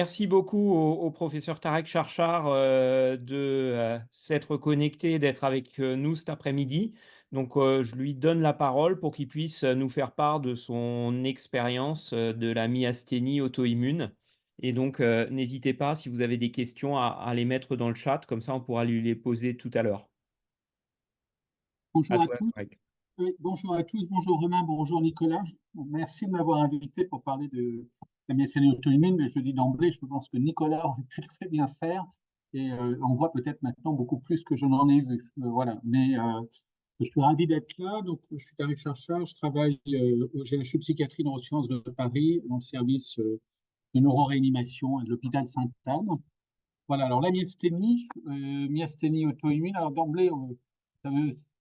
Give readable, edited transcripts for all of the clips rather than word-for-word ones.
merci beaucoup au professeur Tarek Charchar, de s'être connecté, d'être avec, nous cet après-midi. Donc, je lui donne la parole pour qu'il puisse, nous faire part de son expérience, de la myasthénie auto-immune et donc, n'hésitez pas si vous avez des questions à les mettre dans le chat, comme ça on pourra lui les poser tout à l'heure. À Bonjour à toi tous. Tarek. Oui, bonjour à tous. Bonjour Romain, bonjour Nicolas. Bon, merci de m'avoir invité pour parler de la myasthénie auto-immune. Mais je dis d'emblée, je pense que Nicolas aurait pu très bien faire. Et on voit peut-être maintenant beaucoup plus que je n'en ai vu. Voilà. Mais je suis ravi d'être là. Donc, je suis Tarek Charchar. Je travaille au GHU Psychiatrie Neurosciences de Paris, dans le service de neuroréanimation de l'hôpital Sainte-Anne. Voilà, alors la myasthénie auto-immune, alors d'emblée, ça,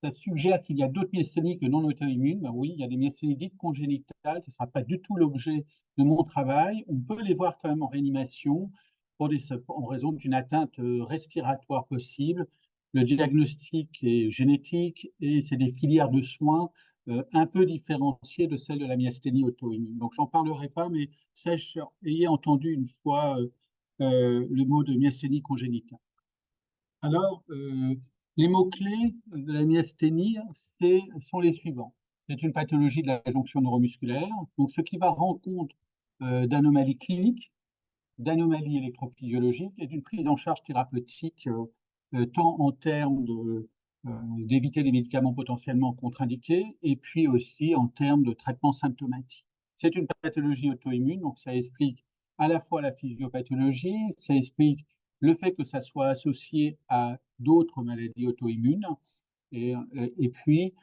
ça suggère qu'il y a d'autres myasthénies que non auto-immunes. Ben oui, il y a des myasthénies dites congénitales, ce ne sera pas du tout l'objet de mon travail. On peut les voir quand même en réanimation en raison d'une atteinte respiratoire possible. Le diagnostic est génétique et c'est des filières de soins un peu différenciées de celles de la myasthénie auto-immune. Donc, j'en parlerai pas, mais ayez entendu une fois le mot de myasthénie congénitale. Alors, les mots-clés de la myasthénie sont les suivants. C'est une pathologie de la jonction neuromusculaire, donc ce qui va rendre compte d'anomalies cliniques, d'anomalies électrophysiologiques et d'une prise en charge thérapeutique, tant en termes d'éviter les médicaments potentiellement contre-indiqués, et puis aussi en termes de traitement symptomatique. C'est une pathologie auto-immune, donc ça explique à la fois la physiopathologie, ça explique le fait que ça soit associé à d'autres maladies auto-immunes, et puis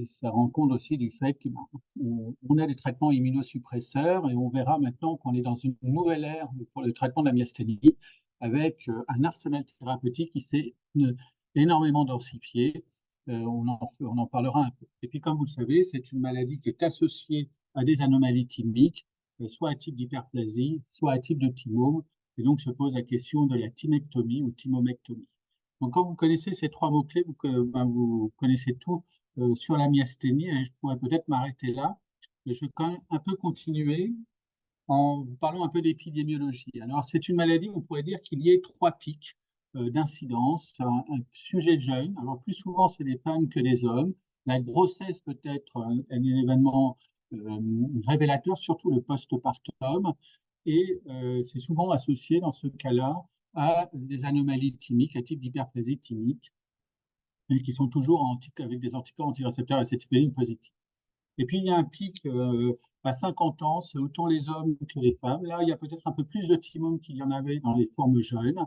ça rend compte aussi du fait qu'on a des traitements immunosuppresseurs, et on verra maintenant qu'on est dans une nouvelle ère pour le traitement de la myasthénie, avec un arsenal thérapeutique qui s'est énormément densifié. On en parlera un peu. Et puis, comme vous le savez, c'est une maladie qui est associée à des anomalies thymiques, soit à type d'hyperplasie, soit à type de thymome. Et donc, se pose la question de la thymectomie ou thymomectomie. Donc, quand vous connaissez ces trois mots-clés, vous connaissez tout sur la myasthénie, et je pourrais peut-être m'arrêter là. Mais je vais quand même un peu continuer en vous parlant un peu d'épidémiologie. Alors, c'est une maladie, on pourrait dire qu'il y ait trois pics d'incidence. Un sujet jeune, alors plus souvent c'est des femmes que des hommes. La grossesse peut être un événement révélateur, surtout le postpartum, et c'est souvent associé dans ce cas-là à des anomalies thymiques, à type d'hyperplasie thymique, et qui sont toujours avec des anticorps antirécepteurs acétylcholine positifs. Et puis, il y a un pic à 50 ans, c'est autant les hommes que les femmes. Là, il y a peut-être un peu plus de thymome qu'il y en avait dans les formes jeunes.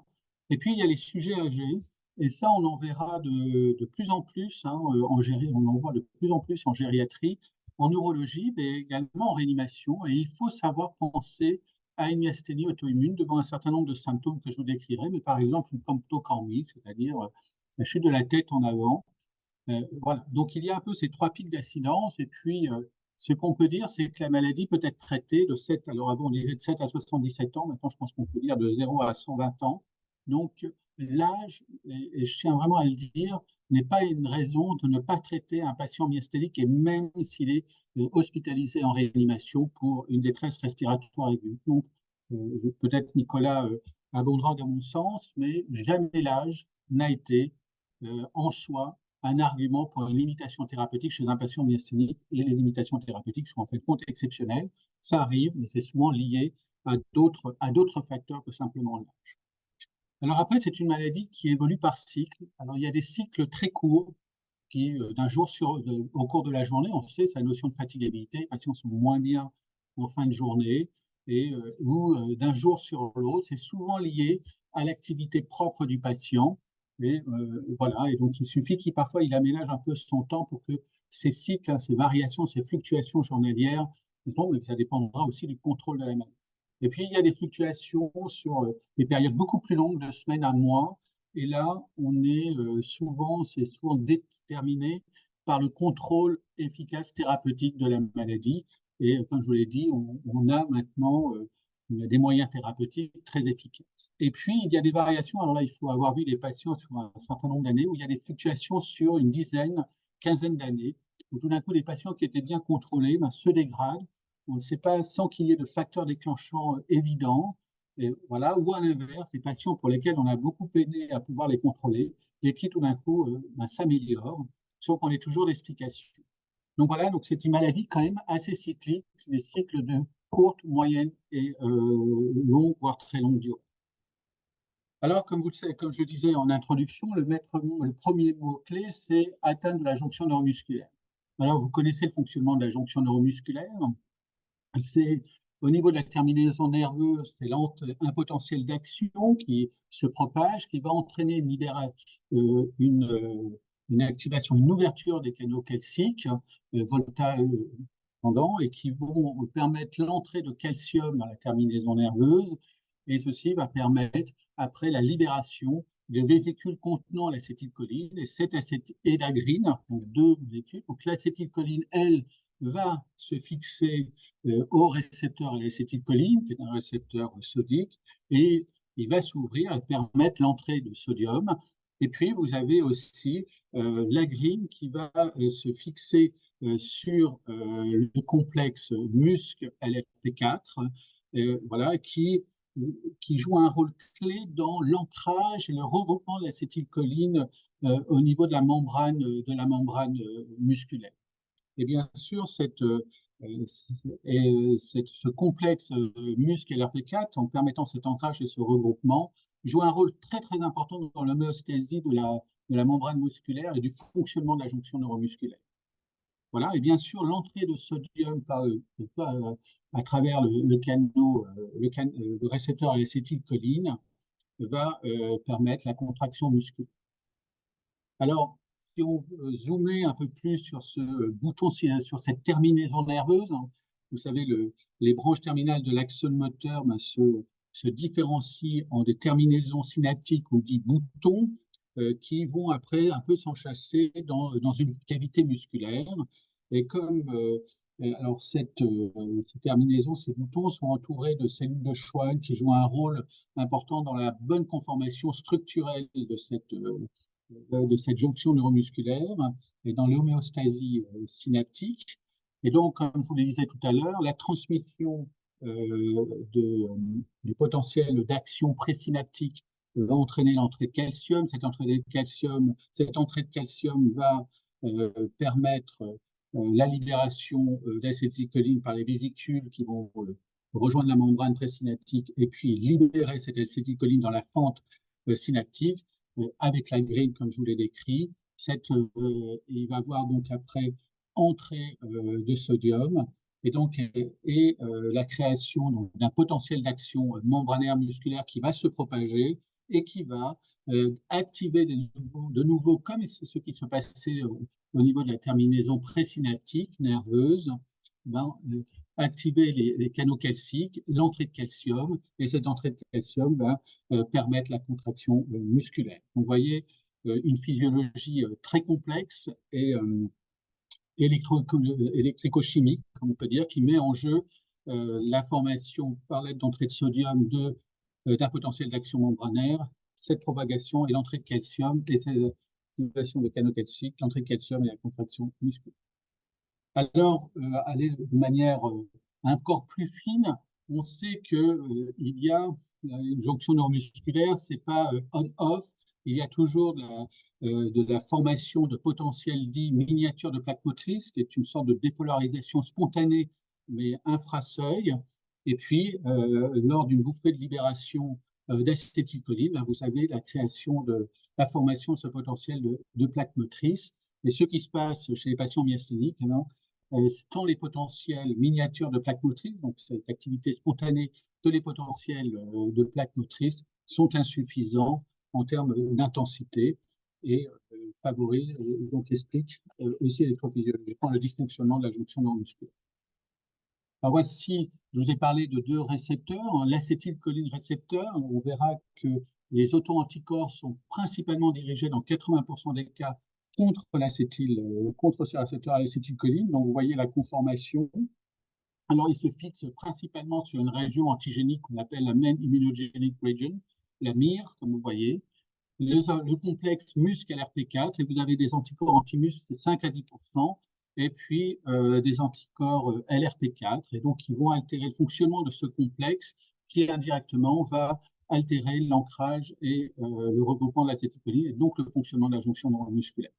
Et puis, il y a les sujets âgés. Et ça, on en verra de plus en plus, hein, on en voit de plus en plus en gériatrie, en neurologie, mais également en réanimation. Et il faut savoir penser à une myasthénie auto-immune devant un certain nombre de symptômes que je vous décrirai, mais par exemple une camptocormie, c'est-à-dire la chute de la tête en avant. Voilà. Donc, il y a un peu ces trois pics d'incidence. Et puis, ce qu'on peut dire, c'est que la maladie peut être traitée de 7, alors avant on disait de 7 à 77 ans, maintenant je pense qu'on peut dire de 0 à 120 ans. Donc, l'âge, et je tiens vraiment à le dire, n'est pas une raison de ne pas traiter un patient myasthénique, et même s'il est hospitalisé en réanimation pour une détresse respiratoire aiguë. Donc, peut-être Nicolas abondera dans mon sens, mais jamais l'âge n'a été en soi un argument pour une limitation thérapeutique chez un patient myasthénique, et les limitations thérapeutiques sont en fait compte exceptionnelles. Ça arrive, mais c'est souvent lié à d'autres facteurs que simplement l'âge. Alors après, c'est une maladie qui évolue par cycle. Alors il y a des cycles très courts qui, au cours de la journée, on sait, c'est la notion de fatigabilité, les patients sont moins bien en fin de journée, ou d'un jour sur l'autre, c'est souvent lié à l'activité propre du patient. Et voilà, et donc il suffit qu'il parfois il aménage un peu son temps pour que ces cycles, hein, ces variations, ces fluctuations journalières, mais ça dépendra aussi du contrôle de la maladie. Et puis il y a des fluctuations sur des périodes beaucoup plus longues, de semaines à mois, et là, c'est souvent déterminé par le contrôle efficace thérapeutique de la maladie. Et comme je vous l'ai dit, on a maintenant des moyens thérapeutiques très efficaces. Et puis, il y a des variations. Alors là, il faut avoir vu des patients sur un certain nombre d'années où il y a des fluctuations sur une dizaine, quinzaine d'années, où tout d'un coup, des patients qui étaient bien contrôlés se dégradent. On ne sait pas sans qu'il y ait de facteurs déclenchants évidents. Et voilà, ou à l'inverse, des patients pour lesquels on a beaucoup aidé à pouvoir les contrôler et qui tout d'un coup s'améliorent, sans qu'on ait toujours d'explication. Donc voilà, donc c'est une maladie quand même assez cyclique, c'est des cycles de courte, moyenne et longue, voire très longue durée. Alors, comme vous le savez, comme je le disais en introduction, le maître mot, le premier mot-clé, c'est atteinte de la jonction neuromusculaire. Alors, vous connaissez le fonctionnement de la jonction neuromusculaire. C'est au niveau de la terminaison nerveuse, c'est un potentiel d'action qui se propage, qui va entraîner une activation, une ouverture des canaux calciques, pendant, et qui vont permettre l'entrée de calcium dans la terminaison nerveuse. Et ceci va permettre, après, la libération des vésicules contenant l'acétylcholine et d'agrine, donc deux vésicules. Donc l'acétylcholine, elle, va se fixer au récepteur à l'acétylcholine, qui est un récepteur sodique, et il va s'ouvrir et permettre l'entrée de sodium. Et puis, vous avez aussi l'agrine qui va se fixer sur le complexe muscle-LRP4, voilà, qui joue un rôle clé dans l'ancrage et le regroupement de l'acétylcholine au niveau de la membrane musculaire. Et bien sûr, ce complexe muscle LRP4, en permettant cet ancrage et ce regroupement, joue un rôle très très important dans l'homéostasie de la membrane musculaire et du fonctionnement de la jonction neuromusculaire. Voilà, et bien sûr, l'entrée de sodium à travers le récepteur à l'acétylcholine va permettre la contraction musculaire. Alors, si on zoomait un peu plus sur ce bouton, sur cette terminaison nerveuse, hein, vous savez, les branches terminales de l'axone moteur se différencient en des terminaisons synaptiques ou dits boutons qui vont après un peu s'enchâsser dans une cavité musculaire. Et comme alors ces terminaisons, ces boutons sont entourés de cellules de Schwann qui jouent un rôle important dans la bonne conformation structurelle de cette jonction neuromusculaire et dans l'homéostasie synaptique. Et donc, comme je vous le disais tout à l'heure, la transmission du potentiel d'action présynaptique va entraîner l'entrée de calcium. Cette entrée de calcium va permettre la libération d'acétylcholine par les vésicules qui vont rejoindre la membrane présynaptique et puis libérer cette acétylcholine dans la fente synaptique avec la grille, comme je vous l'ai décrit. Il va avoir donc après entrée de sodium et donc la création d'un potentiel d'action membranaire musculaire qui va se propager et qui va activer de nouveau, comme ce qui se passait au niveau de la terminaison présynaptique nerveuse, ben, activer les canaux calciques, l'entrée de calcium, et cette entrée de calcium va permettre la contraction musculaire. Vous voyez une physiologie très complexe et électrico-chimique, comme on peut dire, qui met en jeu la formation par l'aide d'entrée de sodium d'un potentiel d'action membranaire, cette propagation et l'entrée de calcium et cette activation de canaux calciques, l'entrée de calcium et la contraction musculaire. Alors, aller de manière encore plus fine, on sait qu'il y a une jonction neuromusculaire, c'est pas on-off, il y a toujours de la formation de potentiel dit miniature de plaque motrice, qui est une sorte de dépolarisation spontanée, mais infraseuil. Et puis, lors d'une bouffée de libération d'acétylcholine, vous savez, la formation de ce potentiel de plaque motrice. Et ce qui se passe chez les patients myasthéniques, tant les potentiels miniatures de plaques motrices, donc cette activité spontanée que les potentiels de plaques motrices, sont insuffisants en termes d'intensité et favorisent, donc expliquent aussi électrophysiologiquement le dysfonctionnement de la jonction neuromusculaire. Alors voici, je vous ai parlé de deux récepteurs, hein, l'acétylcholine récepteur. On verra que les auto-anticorps sont principalement dirigés dans 80% des cas contre ce récepteur à l'acétylcholine. Donc, vous voyez la conformation. Alors, il se fixe principalement sur une région antigénique qu'on appelle la Main Immunogenic Region, la MIR, comme vous voyez. Le complexe muscle-LRP4, et vous avez des anticorps anti-muscle de 5 à 10%, et puis des anticorps LRP4, et donc ils vont altérer le fonctionnement de ce complexe qui indirectement va altérer l'ancrage et le regroupement de l'acétylcholine et donc le fonctionnement de la jonction neuromusculaire.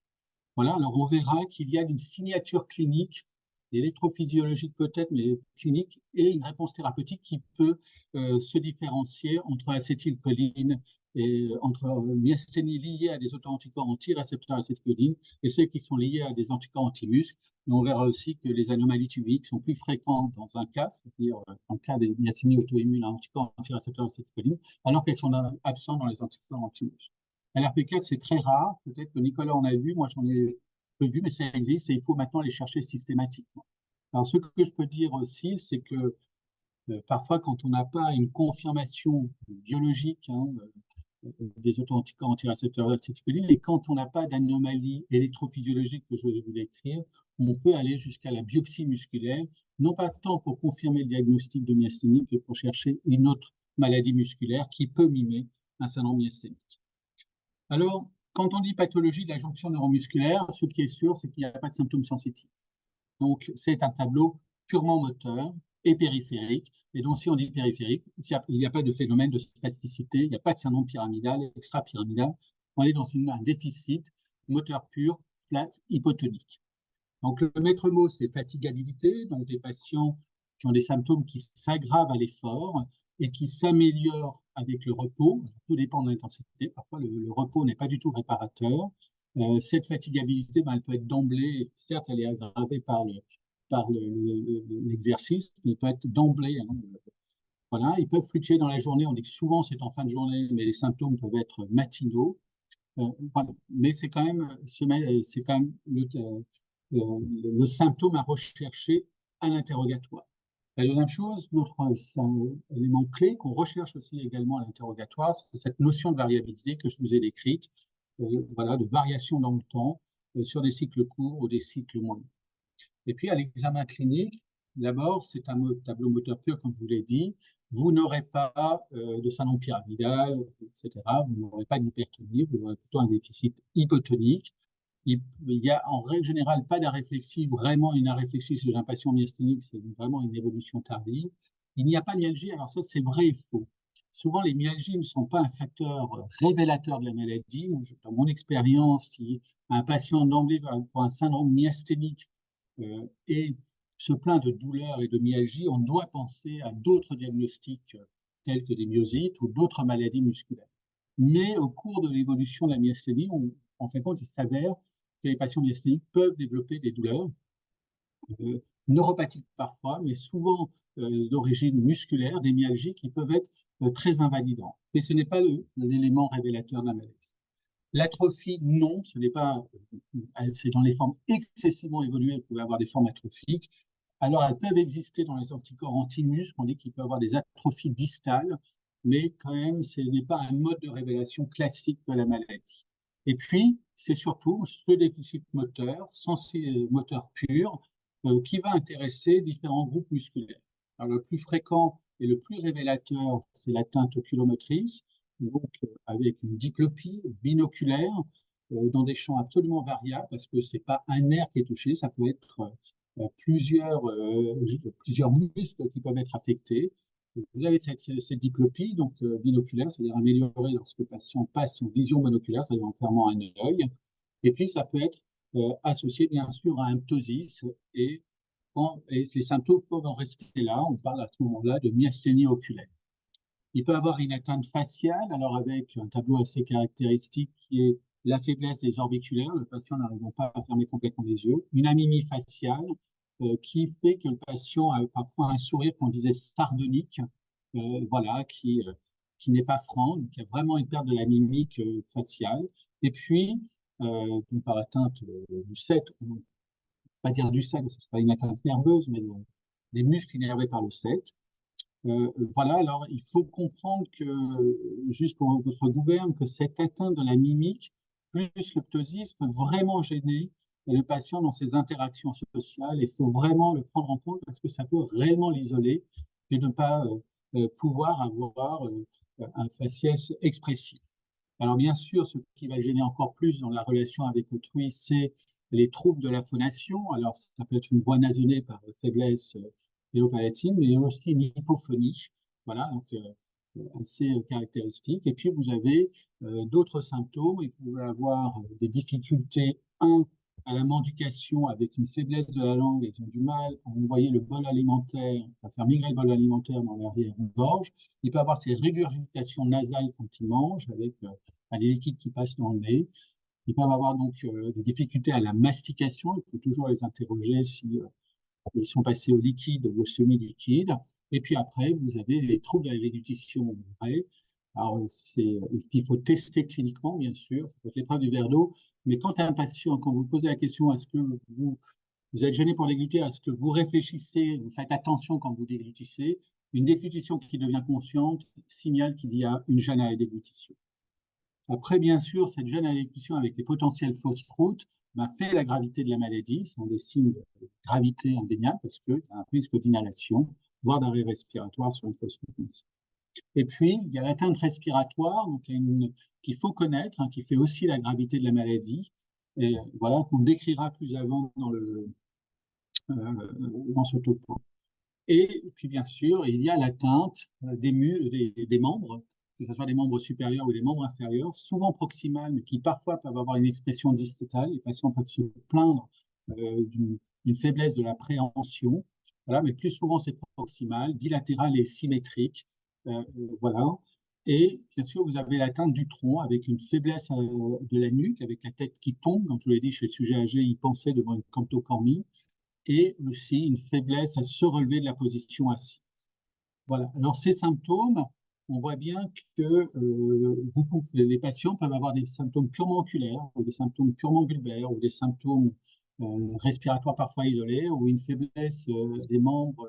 Voilà, alors on verra qu'il y a une signature clinique, électrophysiologique peut-être, mais clinique, et une réponse thérapeutique qui peut se différencier entre acétylcholine et entre myasthénie liée à des autoanticorps anti-récepteurs acétylcholine et ceux qui sont liés à des anticorps anti-muscles. Et on verra aussi que les anomalies tubiques sont plus fréquentes dans un cas, c'est-à-dire en cas des myasthénies auto-immunes à anticorps anti-récepteurs acétylcholine, alors qu'elles sont absentes dans les anticorps anti-muscles. LRP4, c'est très rare. Peut-être que Nicolas en a vu. Moi, j'en ai peu vu, mais ça existe et il faut maintenant les chercher systématiquement. Alors, ce que je peux dire aussi, c'est que parfois, quand on n'a pas une confirmation biologique des autoanticorps antirécepteurs acétylcholine et quand on n'a pas d'anomalie électrophysiologique que je vais vous décrire, on peut aller jusqu'à la biopsie musculaire, non pas tant pour confirmer le diagnostic de myasthénie que pour chercher une autre maladie musculaire qui peut mimer un syndrome myasthénique. Alors, quand on dit pathologie de la jonction neuromusculaire, ce qui est sûr, c'est qu'il n'y a pas de symptômes sensitifs. Donc, c'est un tableau purement moteur et périphérique. Et donc, si on dit périphérique, il n'y a pas de phénomène de spasticité, il n'y a pas de syndrome pyramidal, extra-pyramidal. On est dans un déficit moteur pur, flat, hypotonique. Donc, le maître mot, c'est fatigabilité, donc des patients qui ont des symptômes qui s'aggravent à l'effort et qui s'améliorent avec le repos. Tout dépend de l'intensité. Parfois, le repos n'est pas du tout réparateur. Cette fatigabilité, elle peut être d'emblée, certes, elle est aggravée par l'exercice, mais elle peut être d'emblée. Voilà, ils peuvent fluctuer dans la journée. On dit que souvent, c'est en fin de journée, mais les symptômes peuvent être matinaux. Voilà. Mais c'est quand même le symptôme à rechercher à l'interrogatoire. La deuxième chose, l'autre élément clé qu'on recherche aussi également à l'interrogatoire, c'est cette notion de variabilité que je vous ai décrite, voilà, de variation dans le temps sur des cycles courts ou des cycles moyens. Et puis à l'examen clinique, d'abord, c'est un tableau moteur pur, comme je vous l'ai dit. Vous n'aurez pas de syndrome pyramidal, etc. Vous n'aurez pas d'hypertonie, vous aurez plutôt un déficit hypotonique. Il y a en règle générale pas d'aréflexie, vraiment une aréflexie chez un patient myasthénique, c'est vraiment une évolution tardive. Il n'y a pas de myalgie, alors ça c'est vrai et faux. Souvent les myalgies ne sont pas un facteur révélateur de la maladie. Dans mon expérience, si un patient d'emblée pour un syndrome myasthénique et se plaint de douleurs et de myalgie, on doit penser à d'autres diagnostics tels que des myosites ou d'autres maladies musculaires. Mais au cours de l'évolution de la myasthénie, en fait, il s'avère que les patients myasthéniques peuvent développer des douleurs neuropathiques parfois, mais souvent d'origine musculaire, des myalgies qui peuvent être très invalidantes. Mais ce n'est pas l'élément révélateur de la maladie. L'atrophie, non, ce n'est pas, c'est dans les formes excessivement évoluées, vous pouvez avoir des formes atrophiques. Alors, elles peuvent exister dans les anticorps anti-muscles, on dit qu'il peut y avoir des atrophies distales, mais quand même, ce n'est pas un mode de révélation classique de la maladie. Et puis, c'est surtout ce déficit moteur, moteur pur, qui va intéresser différents groupes musculaires. Alors, le plus fréquent et le plus révélateur, c'est l'atteinte oculomotrice, donc avec une diplopie binoculaire dans des champs absolument variables, parce que c'est pas un nerf qui est touché, ça peut être plusieurs muscles qui peuvent être affectés. Vous avez cette diplopie, donc binoculaire, c'est-à-dire améliorée lorsque le patient passe en vision monoculaire, c'est-à-dire en fermant un œil. Et puis, ça peut être associé, bien sûr, à un ptosis et les symptômes peuvent en rester là. On parle à ce moment-là de myasthénie oculaire. Il peut avoir une atteinte faciale, alors avec un tableau assez caractéristique qui est la faiblesse des orbiculaires, le patient n'arrivant pas à fermer complètement les yeux, une amimie faciale qui fait que le patient a parfois un sourire qu'on disait sardonique, voilà, qui n'est pas franc, donc il y a vraiment une perte de la mimique faciale. Et puis, par atteinte du septum, on ne peut pas dire du septum, ce serait une atteinte nerveuse, mais des muscles innervés par le septum. Voilà, alors il faut comprendre que, juste pour votre gouverne, que cette atteinte de la mimique, plus le ptosis, peut vraiment gêner le patient dans ses interactions sociales. Il faut vraiment le prendre en compte parce que ça peut réellement l'isoler et ne pas pouvoir avoir un faciès expressif. Alors bien sûr, ce qui va gêner encore plus dans la relation avec autrui, c'est les troubles de la phonation. Alors ça peut être une voix nasonnée par faiblesse vélopalatine, mais aussi une hypophonie. Voilà, donc assez caractéristique. Et puis vous avez d'autres symptômes. Et vous pouvez avoir des difficultés, à la mendication avec une faiblesse de la langue, ils ont du mal à envoyer le bol alimentaire, à faire migrer le bol alimentaire dans l'arrière-gorge. Il peut avoir ces régurgitations nasales quand il mange, avec des liquides qui passent dans le nez. Ils peuvent avoir donc des difficultés à la mastication. Il faut toujours les interroger si ils sont passés au liquide ou au semi-liquide. Et puis après, vous avez les troubles de la déglutition. Alors, il faut tester cliniquement, bien sûr, ça peut être l'épreuve du verre d'eau. Mais quand un patient, quand vous posez la question, est-ce que vous êtes gêné pour déglutir, est-ce que vous réfléchissez, vous faites attention quand vous déglutissez, une déglutition qui devient consciente signale qu'il y a une gêne à la déglutition. Après, bien sûr, cette gêne à la déglutition avec les potentielles fausses croûtes fait la gravité de la maladie. Ce sont des signes de gravité indéniable parce qu'il y a un risque d'inhalation, voire d'arrêt respiratoire sur une fausse croûte. Et puis, il y a l'atteinte respiratoire, donc qu'il faut connaître, qui fait aussi la gravité de la maladie, et voilà, qu'on décrira plus avant dans ce topo. Et puis, bien sûr, il y a l'atteinte des membres, que ce soit des membres supérieurs ou des membres inférieurs, souvent proximales, mais qui parfois peuvent avoir une expression distale. Les patients peuvent se plaindre d'une faiblesse de la préhension, voilà, mais plus souvent c'est proximal, bilatéral et symétrique. Voilà. Et bien sûr, vous avez l'atteinte du tronc avec une faiblesse de la nuque, avec la tête qui tombe. Comme je vous l'ai dit, chez le sujet âgé, il pensait devant une camptocormie, et aussi une faiblesse à se relever de la position assise. Voilà. Alors, ces symptômes, on voit bien que les patients peuvent avoir des symptômes purement oculaires, ou des symptômes purement bulbaires, ou des symptômes respiratoires parfois isolés, ou une faiblesse des membres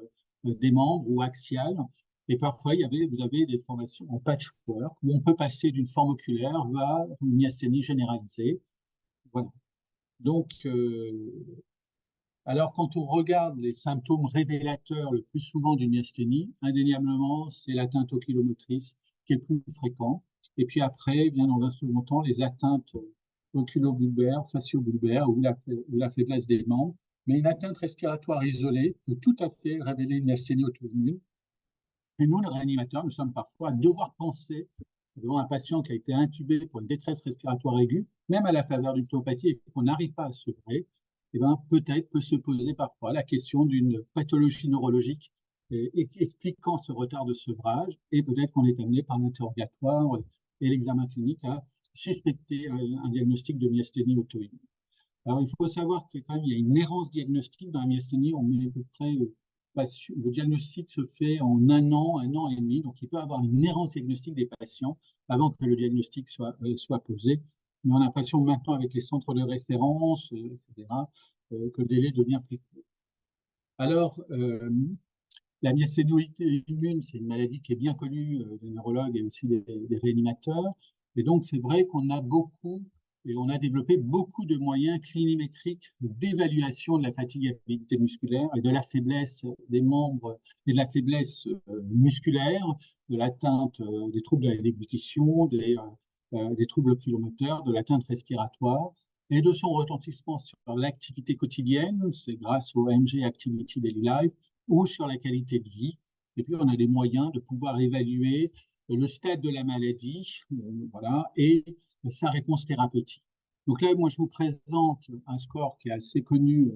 ou axiales. Et parfois, vous avez des formations en patchwork, où on peut passer d'une forme oculaire vers une myasthénie généralisée. Voilà. Donc, alors, quand on regarde les symptômes révélateurs le plus souvent d'une myasthénie, indéniablement, c'est l'atteinte oculomotrice qui est le plus fréquent. Et puis après, bien dans un second temps, les atteintes oculobulbaires, faciobulbaires ou la faiblesse des membres. Mais une atteinte respiratoire isolée peut tout à fait révéler une myasthénie auto-immune. Et nous, le réanimateur, nous sommes parfois à devoir penser devant un patient qui a été intubé pour une détresse respiratoire aiguë, même à la faveur d'une pneumopathie et qu'on n'arrive pas à sevrer, peut-être peut se poser parfois la question d'une pathologie neurologique expliquant ce retard de sevrage, et peut-être qu'on est amené par l'interrogatoire et l'examen clinique à suspecter un diagnostic de myasthénie auto-immune. Alors, il faut savoir que quand même, il y a une errance diagnostique dans la myasthénie. On met à peu près, le diagnostic se fait en un an et demi. Donc, il peut y avoir une errance diagnostique des patients avant que le diagnostic soit posé. Mais on a l'impression maintenant, avec les centres de référence, etc., que le délai devient plus court. Alors, la myasthénie auto-immune, c'est une maladie qui est bien connue des neurologues et aussi des réanimateurs. Et donc, c'est vrai qu'on a on a développé beaucoup de moyens clinimétriques d'évaluation de la fatigabilité musculaire et de la faiblesse des membres et de la faiblesse musculaire, de l'atteinte des troubles de la déglutition, des troubles oculomoteurs, de l'atteinte respiratoire et de son retentissement sur l'activité quotidienne. C'est grâce au AMG Activity Daily Life, ou sur la qualité de vie. Et puis, on a des moyens de pouvoir évaluer le stade de la maladie, voilà, et sa réponse thérapeutique. Donc là, moi, je vous présente un score qui est assez connu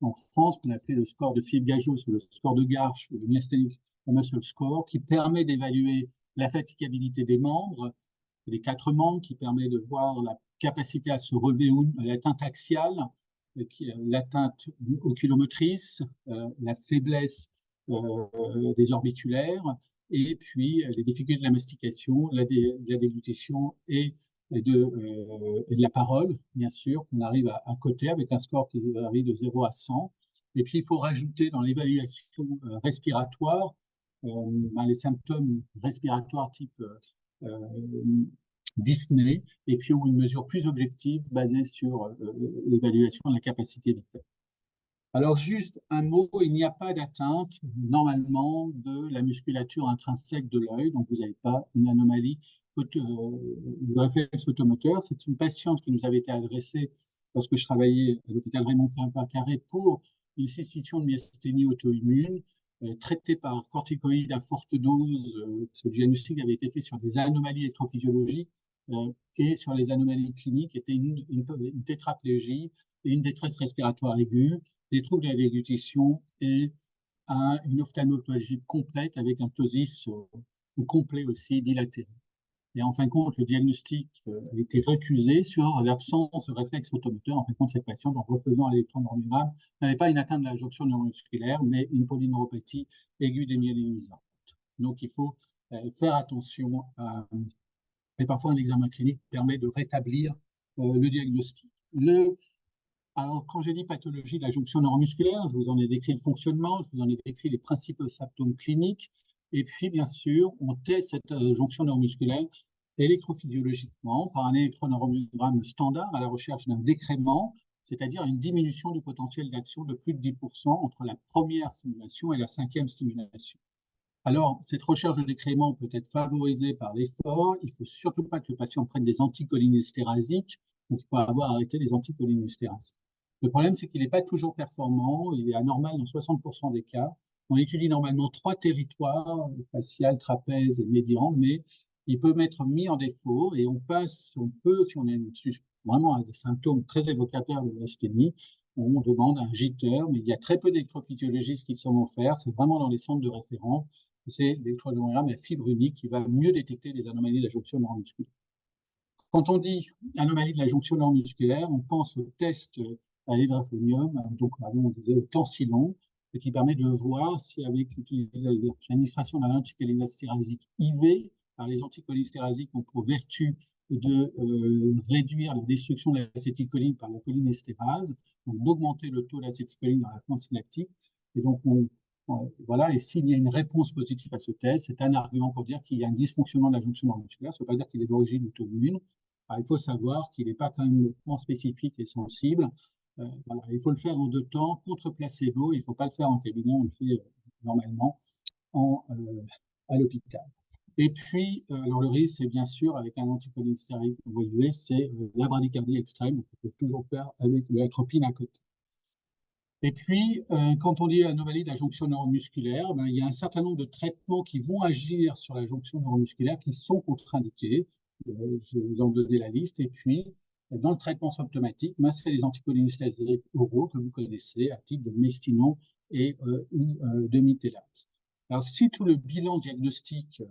en France, qu'on appelle le score de Philippe Gageot, le score de Garch, ou le Myasthenic Muscle Score, qui permet d'évaluer la fatigabilité des membres, les 4 membres, qui permet de voir la capacité à se relever, l'atteinte axiale, l'atteinte oculomotrice, la faiblesse des orbiculaires, et puis les difficultés de la mastication, de la déglutition et de la parole, bien sûr, qu'on arrive à coter avec un score qui varie de 0 à 100. Et puis, il faut rajouter dans l'évaluation respiratoire les symptômes respiratoires type dyspnée, et puis une mesure plus objective basée sur l'évaluation de la capacité vitale. Alors, juste un mot, il n'y a pas d'atteinte normalement de la musculature intrinsèque de l'œil, donc vous n'avez pas une anomalie de réflexe photomoteur. C'est une patiente qui nous avait été adressée lorsque je travaillais à l'hôpital Raymond Poincaré pour une suspicion de myasthénie auto-immune. traités par corticoïdes à forte dose. Ce diagnostic avait été fait sur des anomalies électrophysiologiques et sur les anomalies cliniques étaient une tétraplégie, une détresse respiratoire aiguë, des troubles de la déglutition et une ophtalmologie complète avec un ptosis complet aussi dilaté. Et en fin de compte, le diagnostic a été recusé sur l'absence de réflexe automoteur. En fin de compte, cette patiente, en refaisant l'électroencéphalographe, n'avait pas une atteinte de la jonction neuromusculaire, mais une polyneuropathie aiguë démyélinisante. Donc, il faut faire attention et parfois un examen clinique permet de rétablir le diagnostic. Alors, quand j'ai dit pathologie de la jonction neuromusculaire, je vous en ai décrit le fonctionnement, je vous en ai décrit les principaux symptômes cliniques. Et puis, bien sûr, on teste cette jonction neuromusculaire électrophysiologiquement par un électroneurogramme standard à la recherche d'un décrément, c'est-à-dire une diminution du potentiel d'action de plus de 10% entre la première stimulation et la cinquième stimulation. Alors, cette recherche de décrément peut être favorisée par l'effort. Il ne faut surtout pas que le patient prenne des anticholinésterasiques. Donc, il faut avoir arrêté les anticholinésterasiques. Le problème, c'est qu'il n'est pas toujours performant. Il est anormal dans 60% des cas. On étudie normalement 3 territoires, facial, trapèze et médian, mais il peut être mis en défaut et on peut, si on a vraiment des symptômes très évocateurs de l'asthénie, on demande un JITER, mais il y a très peu d'électrophysiologistes qui sont offerts. C'est vraiment dans les centres de référence. C'est l'électroencéphalogramme à fibre unique qui va mieux détecter les anomalies de la jonction neuromusculaire. Quand on dit anomalie de la jonction neuromusculaire, on pense au test à l'hydraphonium, donc on disait au tensilon, qui permet de voir si avec l'administration d'un anticholinésterasique IV, les anticholinésterasiques ont pour vertu de réduire la destruction de l'acétylcholine par la cholinestérase, donc d'augmenter le taux d'acétylcholine dans la plante synaptique. Et donc, voilà, et s'il y a une réponse positive à ce test, c'est un argument pour dire qu'il y a un dysfonctionnement de la jonction neuromusculaire. Ça ne veut pas dire qu'il est d'origine auto-immune. Il faut savoir qu'il n'est pas quand même spécifique et sensible. Voilà. Il faut le faire en 2 temps, contre placebo. Il ne faut pas le faire en cabinet, on le fait normalement à l'hôpital. Et puis, alors le risque, c'est bien sûr, avec un anticholinéstérique évolué, c'est la bradycardie extrême. On peut toujours faire avec l'atropine à côté. Et puis, quand on dit anomalie de la jonction neuromusculaire, il y a un certain nombre de traitements qui vont agir sur la jonction neuromusculaire qui sont contre-indiqués. Je vais vous en donner la liste. Et puis, dans le traitement symptomatique, c'est les anticholinésterasiques oraux que vous connaissez, à titre de Mestinon et de Mitelaz. Alors, si tout le bilan diagnostique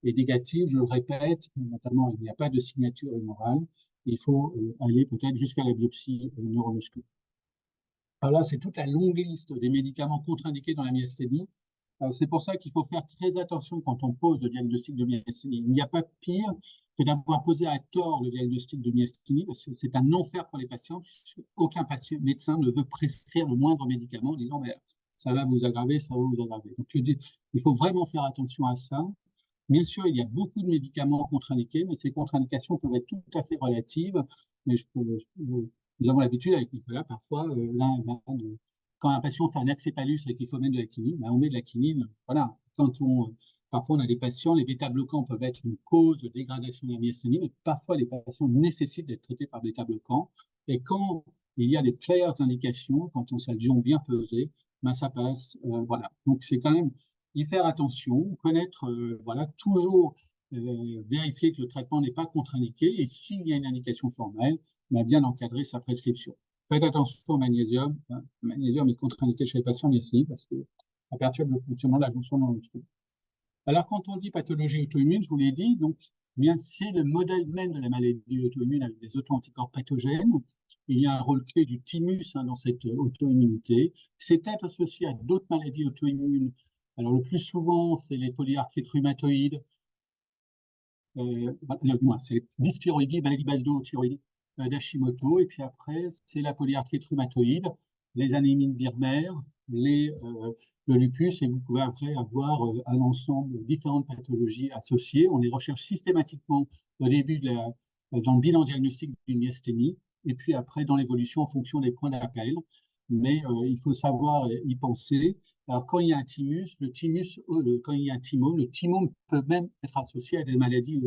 est négatif, je le répète, notamment il n'y a pas de signature humorale, il faut aller peut-être jusqu'à la biopsie neuromusculaire. Alors là, c'est toute la longue liste des médicaments contre-indiqués dans la myasthénie. C'est pour ça qu'il faut faire très attention quand on pose le diagnostic de myasthénie. Il n'y a pas pire que d'avoir posé à tort le diagnostic de myasthénie, parce que c'est un enfer pour les patients. Aucun médecin ne veut prescrire le moindre médicament en disant mais ça va vous aggraver, ça va vous aggraver. Donc, il faut vraiment faire attention à ça. Bien sûr, il y a beaucoup de médicaments contre-indiqués, mais ces contre-indications peuvent être tout à fait relatives. Mais nous avons l'habitude avec Nicolas, parfois, quand un patient fait un acéphalus et qu'il faut mettre de la quinine, on met de la quinine. Voilà. Parfois, on a des patients, les bêta-bloquants peuvent être une cause de dégradation de la myasthénie, mais parfois, les patients nécessitent d'être traités par bêta-bloquants. Et quand il y a des claires indications, quand on s'est bien pesé, ça passe. Voilà. Donc, c'est quand même y faire attention, connaître, voilà, toujours vérifier que le traitement n'est pas contre-indiqué et s'il y a une indication formelle, bien encadrer sa prescription. Faites attention au magnésium. Le magnésium est contre-indiqué chez les patients myasthéniques parce que ça perturbe le fonctionnement de la jonction neuromusculaire. Alors, quand on dit pathologie auto-immune, je vous l'ai dit, donc, c'est le modèle même de la maladie auto-immune avec des auto-anticorps pathogènes. Il y a un rôle clé du thymus dans cette auto-immunité. C'est peut-être associé à d'autres maladies auto-immunes. Alors, le plus souvent, c'est les polyarthrites rhumatoïdes. C'est dysthyroïdie, maladie baso-thyroïdie d'Hashimoto. Et puis après, c'est la polyarthrite rhumatoïde, les anémies birmères, le lupus. Et vous pouvez après avoir un ensemble de différentes pathologies associées. On les recherche systématiquement au début dans le bilan diagnostique d'une myasthénie. Et puis après, dans l'évolution en fonction des points d'appel. Mais il faut savoir y penser. Alors, quand il y a un thymus, quand il y a un thymome, le thymome peut même être associé à des maladies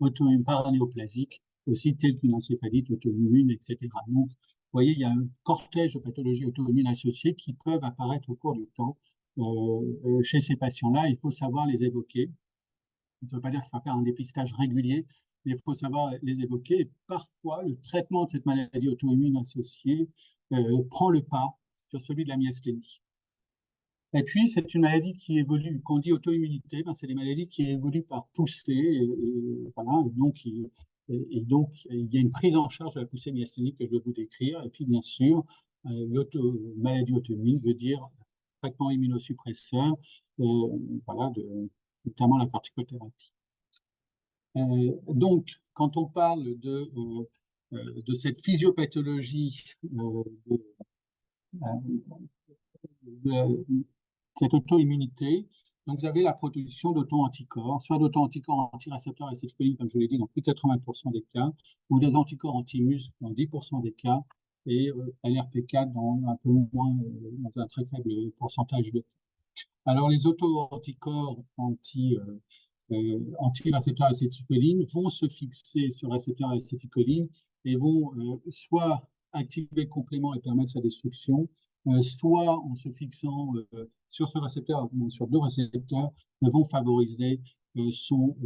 auto-immunes paranéoplasiques, aussi telles qu'une encéphalite auto-immune, etc. Donc, vous voyez, il y a un cortège de pathologies auto-immunes associées qui peuvent apparaître au cours du temps. chez ces patients-là, il faut savoir les évoquer. Ça ne veut pas dire qu'il faut faire un dépistage régulier, mais il faut savoir les évoquer. Et parfois, le traitement de cette maladie auto-immune associée prend le pas sur celui de la myasthénie. Et puis, c'est une maladie qui évolue. Quand on dit auto-immunité, ben, c'est des maladies qui évoluent par poussée. Voilà, et donc, il y a une prise en charge de la poussée myasthénique que je vais vous décrire. Et puis, bien sûr, maladie auto-immune veut dire traitement immunosuppresseur, voilà, notamment la corticothérapie. Donc, quand on parle de cette physiopathologie de cette auto-immunité, donc vous avez la production d'auto-anticorps, soit d'auto-anticorps anti-récepteurs acétylcholine, comme je l'ai dit, dans plus de 80% des cas, ou des anticorps anti-muscle dans 10% des cas, et LRP4 dans un peu moins, dans un très faible pourcentage de cas. Alors, les auto-anticorps anti-récepteurs acétylcholine vont se fixer sur le récepteur acétylcholine et vont soit activer le complément et permettre sa destruction, soit en se fixant sur ce récepteur, sur deux récepteurs, vont favoriser son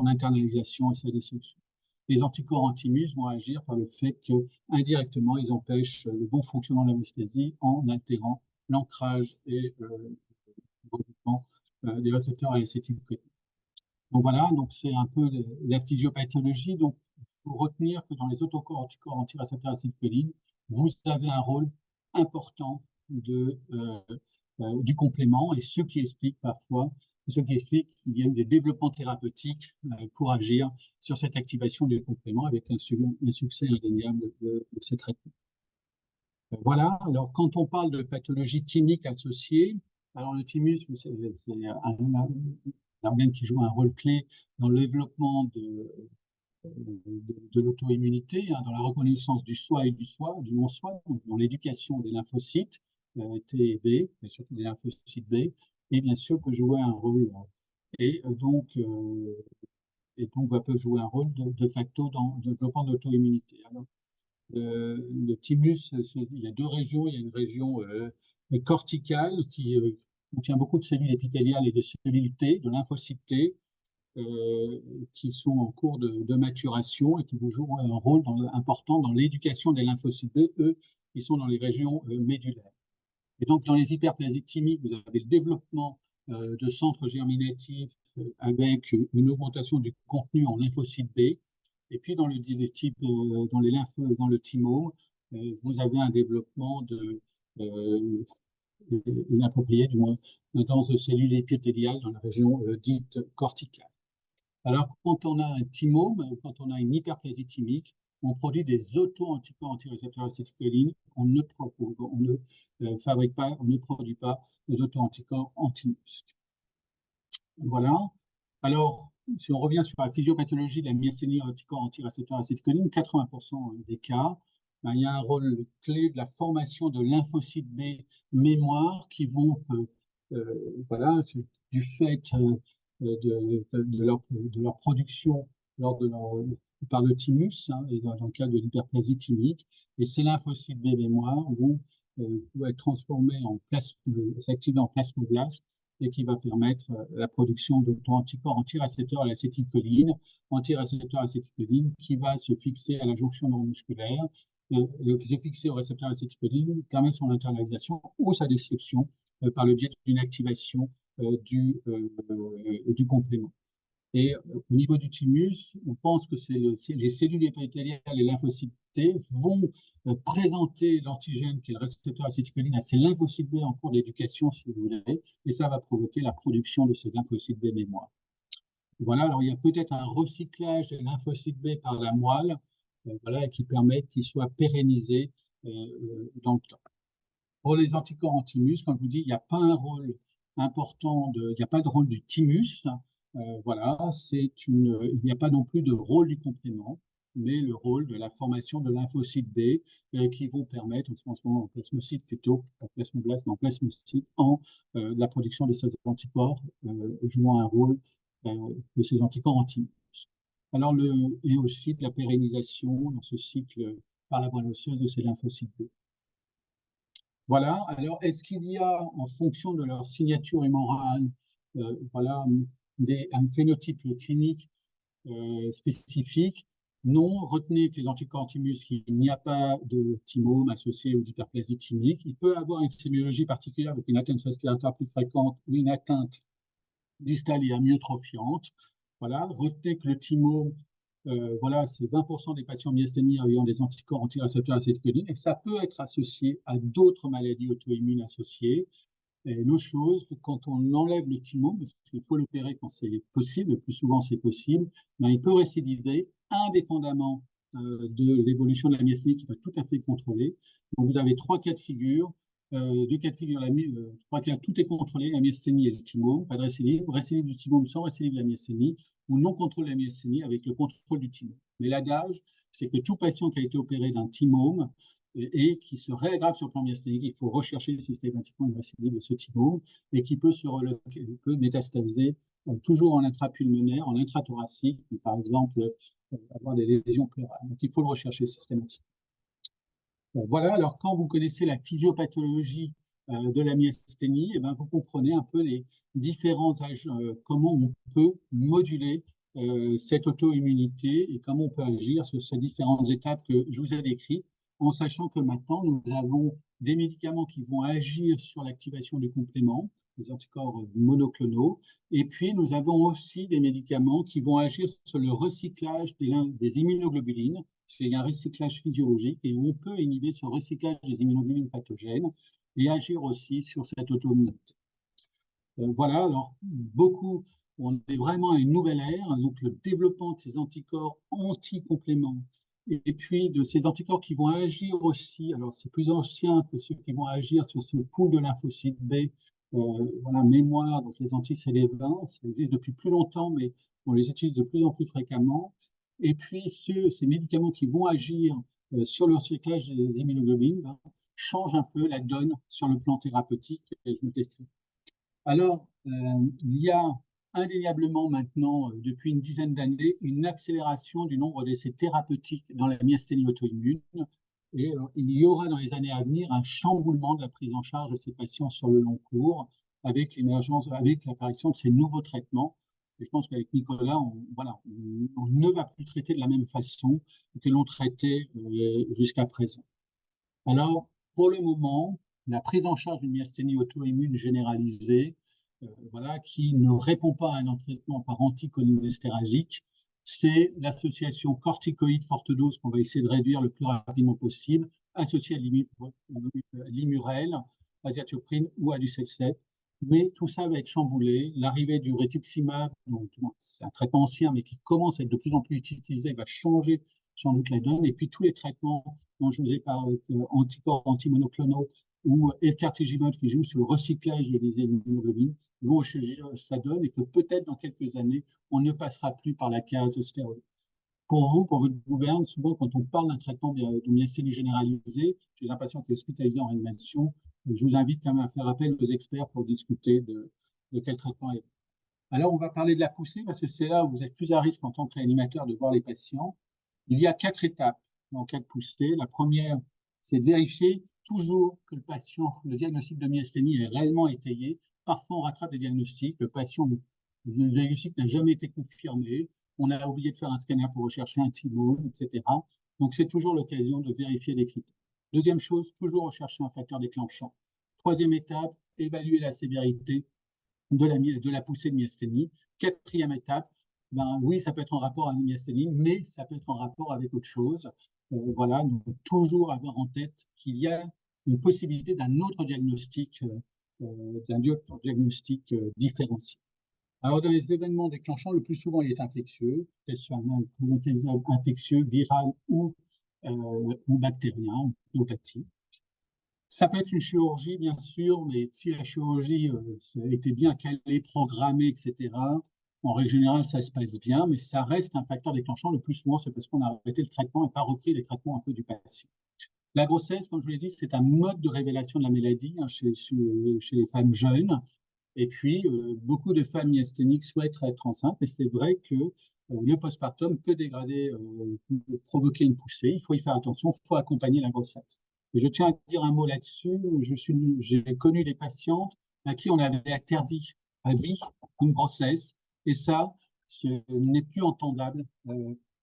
internalisation et sa destruction. Les anticorps anti-mus vont agir par le fait qu'indirectement, ils empêchent le bon fonctionnement de l'anesthésie en altérant l'ancrage et le développement des récepteurs à l'acétylcholine. Donc voilà, donc c'est un peu la physiopathologie. Donc il faut retenir que dans les anticorps anti-récepteurs acétylcholine, vous avez un rôle important du complément et ce qui explique parfois, qu'il y a eu des développements thérapeutiques pour agir sur cette activation du complément avec un succès indéniable de ces traitements. Voilà, alors quand on parle de pathologie thymique associée, alors le thymus, c'est un organe qui joue un rôle clé dans le développement de l'auto-immunité, hein, dans la reconnaissance du soi et du non-soi, dans l'éducation des lymphocytes T et B, mais surtout des lymphocytes B, et bien sûr peut jouer un rôle, et donc peut jouer un rôle de facto dans le développement de l'auto-immunité. Alors, le thymus, il y a deux régions. Il y a une région corticale qui contient beaucoup de cellules épithéliales et de cellules T, de lymphocytes T, qui sont en cours de maturation et qui vont jouer un rôle important dans l'éducation des lymphocytes B, eux, qui sont dans les régions médulaires. Et donc, dans les hyperplasies thymiques, vous avez le développement de centres germinatifs avec une augmentation du contenu en lymphocytes B. Et puis, dans le thymome, vous avez un développement inapproprié, du moins, dans les cellules épithéliales dans la région dite corticale. Alors, quand on a un thymome, ou quand on a une hyperplasie thymique, on produit des auto-anticorps anti-récepteurs acétylcholine. On ne fabrique pas, on ne produit pas d'auto-anticorps anti-muscle. Voilà. Alors, si on revient sur la physiopathologie de la myasthénie anticorps anti-récepteur acétylcholine, 80% des cas, ben, il y a un rôle clé de la formation de lymphocytes B mémoire qui vont, voilà, du fait de leur production par le thymus, hein, et dans le cas de l'hyperplasie thymique, et ces lymphocytes B mémoire vont être transformés s'activer en plasmoblastes et qui va permettre la production d'auto-anticorps anti-récepteurs à l'acétylcholine, qui va se fixer à la jonction neuromusculaire, se fixer au récepteur acétylcholine, permet son internalisation ou sa destruction par le biais d'une activation du complément. Et au niveau du thymus, on pense que les cellules épithéliales et lymphocytes T vont présenter l'antigène qui est le récepteur acétylcholine à ces lymphocytes B en cours d'éducation, si vous voulez, et ça va provoquer la production de ces lymphocytes B mémoire. Voilà, alors il y a peut-être un recyclage des lymphocytes B par la moelle, voilà, qui permet qu'ils soient pérennisés dans le temps. Pour les anticorps anti-muscle, comme je vous dis, il n'y a pas un rôle important, il n'y a pas de rôle du thymus. Voilà, il n'y a pas non plus de rôle du complément, mais le rôle de la formation de lymphocytes B qui vont permettre, en ce moment en plasmocyte plutôt, en plasmoblasme, en plasmocyte, la production de ces anticorps jouant un rôle de ces anticorps anti-muscle. Alors, et aussi de la pérennisation dans ce cycle par la moelle osseuse de ces lymphocytes B. Voilà. Alors, est-ce qu'il y a, en fonction de leur signature humorale, voilà, un phénotype clinique spécifique? Non, retenez que les anticorps anti-muscle, il n'y a pas de thymome associé ou d'hyperplasie thymique. Il peut avoir une sémiologie particulière avec une atteinte respiratoire plus fréquente ou une atteinte distale et amyotrophiante. Voilà, retenez que le thymome, voilà, c'est 20% des patients myasthéniques ayant des anticorps antirécepteurs acétylcholine, et ça peut être associé à d'autres maladies auto-immunes associées. Et une autre chose, quand on enlève le thymome, parce qu'il faut l'opérer quand c'est possible, le plus souvent c'est possible, ben, il peut récidiver indépendamment de l'évolution de la myasthénie qui va tout à fait contrôler. Donc vous avez trois cas de figure. Deux cas de figure, trois cas, tout est contrôlé, la myasthénie et le thymome, pas de récidive, récidive du thymome sans récidive de la myasthénie, ou non contrôle de la myasthénie avec le contrôle du thymome. Mais l'adage, c'est que tout patient qui a été opéré d'un thymome et qui se réaggrave sur le plan myasthénique, il faut rechercher systématiquement une récidive de ce thymome et qui peut peut métastaser toujours en intrapulmonaire, en intrathoracique, par exemple avoir des lésions pleurales. Donc il faut le rechercher systématiquement. Voilà, alors quand vous connaissez la physiopathologie de la myasthénie, eh ben, vous comprenez un peu les différents âges, comment on peut moduler cette auto-immunité et comment on peut agir sur ces différentes étapes que je vous ai décrites, en sachant que maintenant, nous avons des médicaments qui vont agir sur l'activation du complément, les anticorps monoclonaux, et puis nous avons aussi des médicaments qui vont agir sur le recyclage des immunoglobulines, parce qu'il y a un recyclage physiologique et on peut inhiber ce recyclage des immunoglobulines pathogènes et agir aussi sur cette auto-immunité. Voilà, alors on est vraiment à une nouvelle ère, donc le développement de ces anticorps anti-compléments et puis de ces anticorps qui vont agir aussi, alors c'est plus ancien que ceux qui vont agir sur ce pool de lymphocytes B, voilà, mémoire, donc les anti-CD20, ça existe depuis plus longtemps, mais on les utilise de plus en plus fréquemment. Et puis ces médicaments qui vont agir sur le recyclage des immunoglobulines changent un peu la donne sur le plan thérapeutique, et je vous décris. Alors, il y a indéniablement maintenant, depuis une dizaine d'années, une accélération du nombre d'essais thérapeutiques dans la myasthénie auto-immune. Et il y aura dans les années à venir un chamboulement de la prise en charge de ces patients sur le long cours, avec l'apparition de ces nouveaux traitements. Et je pense qu'avec Nicolas, voilà, on ne va plus traiter de la même façon que l'on traitait jusqu'à présent. Alors, pour le moment, la prise en charge d'une myasthénie auto-immune généralisée, voilà, qui ne répond pas à un traitement par anticholinésterasique, c'est l'association corticoïde forte dose qu'on va essayer de réduire le plus rapidement possible, associée à l'imurel, azathioprine ou à du CEL7. Mais tout ça va être chamboulé. L'arrivée du rituximab, c'est un traitement ancien, mais qui commence à être de plus en plus utilisé, va changer sans doute la donne. Et puis tous les traitements dont je vous ai parlé, anticorps antimonoclonaux ou efgartigimod qui jouent sur le recyclage des immunoglobulines, vont changer sa donne et que peut-être dans quelques années, on ne passera plus par la case stéroïde. Pour vous, pour votre gouverne, souvent quand on parle d'un traitement de myasthénie généralisée, j'ai un patient qui est hospitalisé en réanimation, je vous invite quand même à faire appel aux experts pour discuter de quel traitement est. Alors, on va parler de la poussée parce que c'est là où vous êtes plus à risque en tant que réanimateur de voir les patients. Il y a 4 étapes en cas de poussée. La première, c'est de vérifier toujours que le diagnostic de myasthénie est réellement étayé. Parfois, on rattrape des diagnostics. Le diagnostic n'a jamais été confirmé. On a oublié de faire un scanner pour rechercher un thymome, etc. Donc, c'est toujours l'occasion de vérifier les critères. Deuxième chose, toujours rechercher un facteur déclenchant. Troisième étape, évaluer la sévérité de la poussée de myasthénie. Quatrième étape, ben oui, ça peut être en rapport avec une myasthénie, mais ça peut être en rapport avec autre chose. Voilà, donc toujours avoir en tête qu'il y a une possibilité d'un autre diagnostic, différencié. Alors, dans les événements déclenchants, le plus souvent, il est infectieux, qu'elle soit un infectieux, viral ou bactérien, ou pneumopathie. Ça peut être une chirurgie, bien sûr, mais si la chirurgie a été bien calée, programmée, etc., en règle générale, ça se passe bien, mais ça reste un facteur déclenchant. Le plus souvent, c'est parce qu'on a arrêté le traitement et pas repris les traitements un peu du patient. La grossesse, comme je vous l'ai dit, c'est un mode de révélation de la maladie chez les femmes jeunes. Et puis, beaucoup de femmes myasthéniques souhaitent être enceintes, mais c'est vrai que le postpartum peut provoquer une poussée. Il faut y faire attention, il faut accompagner la grossesse. Et je tiens à dire un mot là-dessus. J'ai connu des patientes à qui on avait interdit à vie une grossesse, et ça, ce n'est plus entendable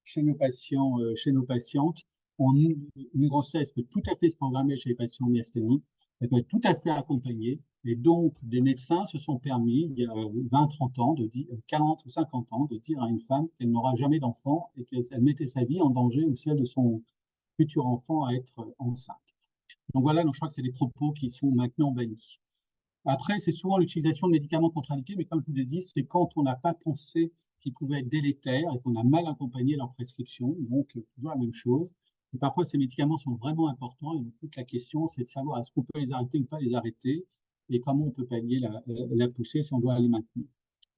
chez nos patients, chez nos patientes. Une grossesse peut tout à fait se programmer chez les patients myasthéniques, elle peut être tout à fait accompagnée, et donc des médecins se sont permis, il y a 20, 30 ans, 40 ou 50 ans, de dire à une femme qu'elle n'aura jamais d'enfant et qu'elle mettait sa vie en danger ou celle de son futur enfant à être enceinte. Donc voilà, donc je crois que c'est des propos qui sont maintenant bannis. Après, c'est souvent l'utilisation de médicaments contre-indiqués, mais comme je vous l'ai dit, c'est quand on n'a pas pensé qu'ils pouvaient être délétères et qu'on a mal accompagné leur prescription. Donc, toujours la même chose. Et parfois, ces médicaments sont vraiment importants. Et donc, toute la question, c'est de savoir est-ce qu'on peut les arrêter ou pas les arrêter et comment on peut pallier la poussée si on doit les maintenir.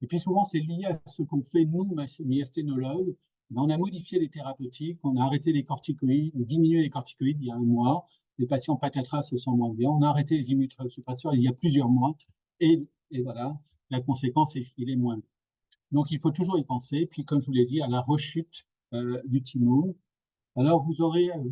Et puis, souvent, c'est lié à ce qu'on fait, nous, myasthénologues. On a modifié les thérapeutiques, on a arrêté les corticoïdes, diminué les corticoïdes il y a un mois, les patients patatras se sentent moins bien. On a arrêté les immunosuppresseurs il y a plusieurs mois et voilà, la conséquence c'est qu'il est moins bien. Donc il faut toujours y penser. Puis comme je vous l'ai dit, à la rechute du thymus. Alors vous